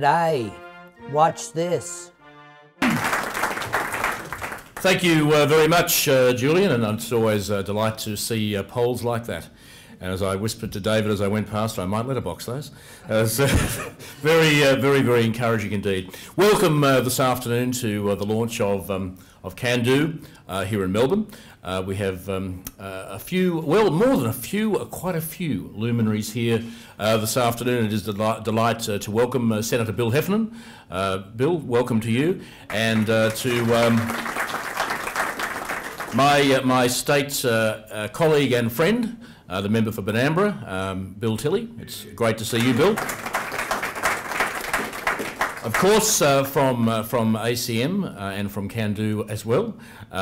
G'day, watch this. Thank you very much, Julian, and it's always a delight to see polls like that. And as I whispered to David as I went past, I might letterbox those. So very encouraging indeed. Welcome this afternoon to the launch of Can Do here in Melbourne. We have a few, well, more than a few, quite a few luminaries here this afternoon. It is a delight to welcome Senator Bill Heffernan. Bill, welcome to you, and to my state colleague and friend, the member for Benambra, Bill Tilley. It's great to see you, Bill. Of course, from ACM and from Can Do as well,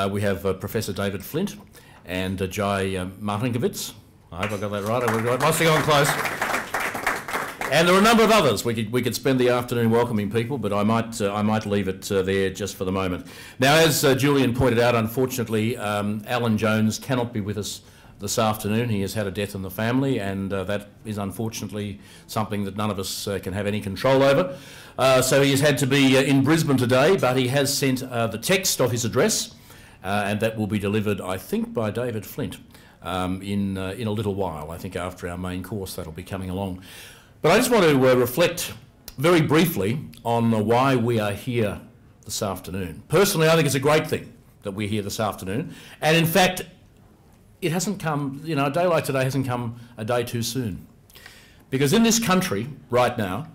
we have Professor David Flint and Jai Martinkovitz. I hope I got that right. I must have gone close. And there are a number of others. We could spend the afternoon welcoming people, but I might leave it there just for the moment. Now, as Julian pointed out, unfortunately, Alan Jones cannot be with us this afternoon. He has had a death in the family, and that is unfortunately something that none of us can have any control over. So he has had to be in Brisbane today, but he has sent the text of his address, and that will be delivered, I think, by David Flint in a little while. I think after our main course that'll be coming along. But I just want to reflect very briefly on why we are here this afternoon. Personally, I think it's a great thing that we're here this afternoon, and in fact, it hasn't come, you know, a day like today hasn't come a day too soon. Because in this country, right now,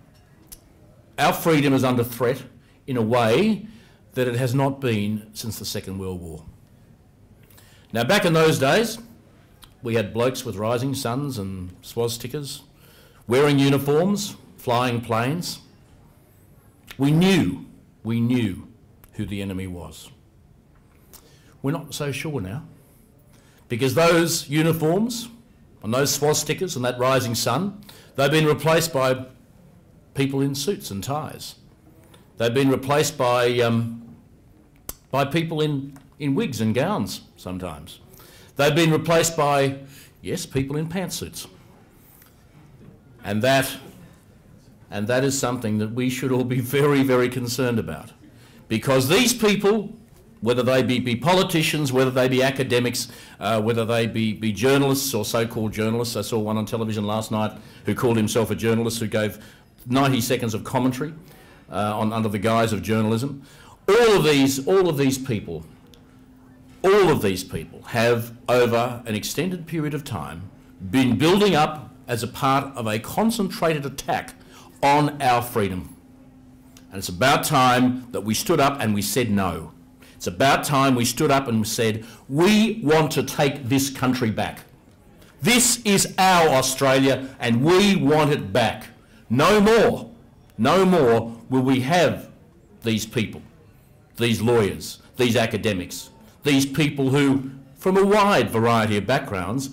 our freedom is under threat in a way that it has not been since the Second World War. Now, back in those days, we had blokes with rising suns and swastikas, wearing uniforms, flying planes. We knew who the enemy was. We're not so sure now, because those uniforms and those swastikas and that rising sun, they've been replaced by people in suits and ties. They've been replaced by people in wigs and gowns sometimes. They've been replaced by, yes, people in pantsuits. And that is something that we should all be very concerned about. Because these people, whether they be politicians, whether they be academics, whether they be journalists or so-called journalists. I saw one on television last night who called himself a journalist, who gave 90 seconds of commentary under the guise of journalism. All of these people have, over an extended period of time, been building up as a part of a concentrated attack on our freedom. And it's about time that we stood up and we said no. It's about time we stood up and said, we want to take this country back. This is our Australia and we want it back. No more will we have these people, these lawyers, these academics, these people who, from a wide variety of backgrounds,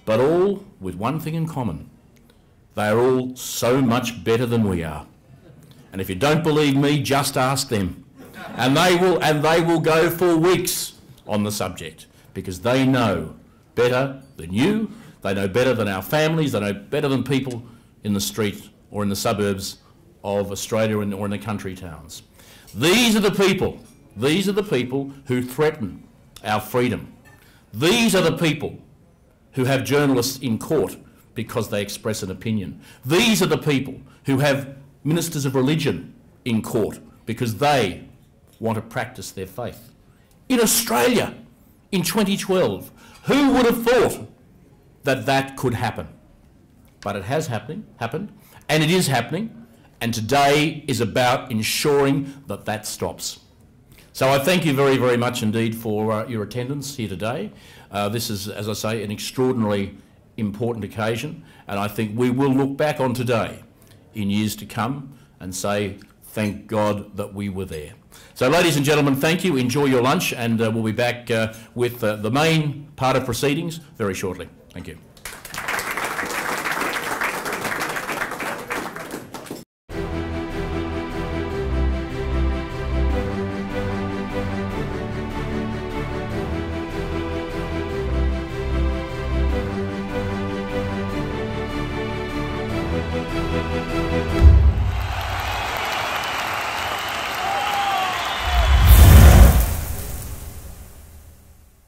but all with one thing in common. They are all so much better than we are. And if you don't believe me, just ask them. And they will go for weeks on the subject, because they know better than you, they know better than our families, they know better than people in the street or in the suburbs of Australia or in the country towns. These are the people who threaten our freedom. These are the people who have journalists in court because they express an opinion. These are the people who have ministers of religion in court because they want to practice their faith. In Australia, in 2012, who would have thought that that could happen? But it has happened, and it is happening, and today is about ensuring that that stops. So I thank you very much indeed for your attendance here today. This is, as I say, an extraordinarily important occasion, and I think we will look back on today in years to come and say, thank God that we were there. So ladies and gentlemen, thank you, enjoy your lunch, and we'll be back with the main part of proceedings very shortly. Thank you.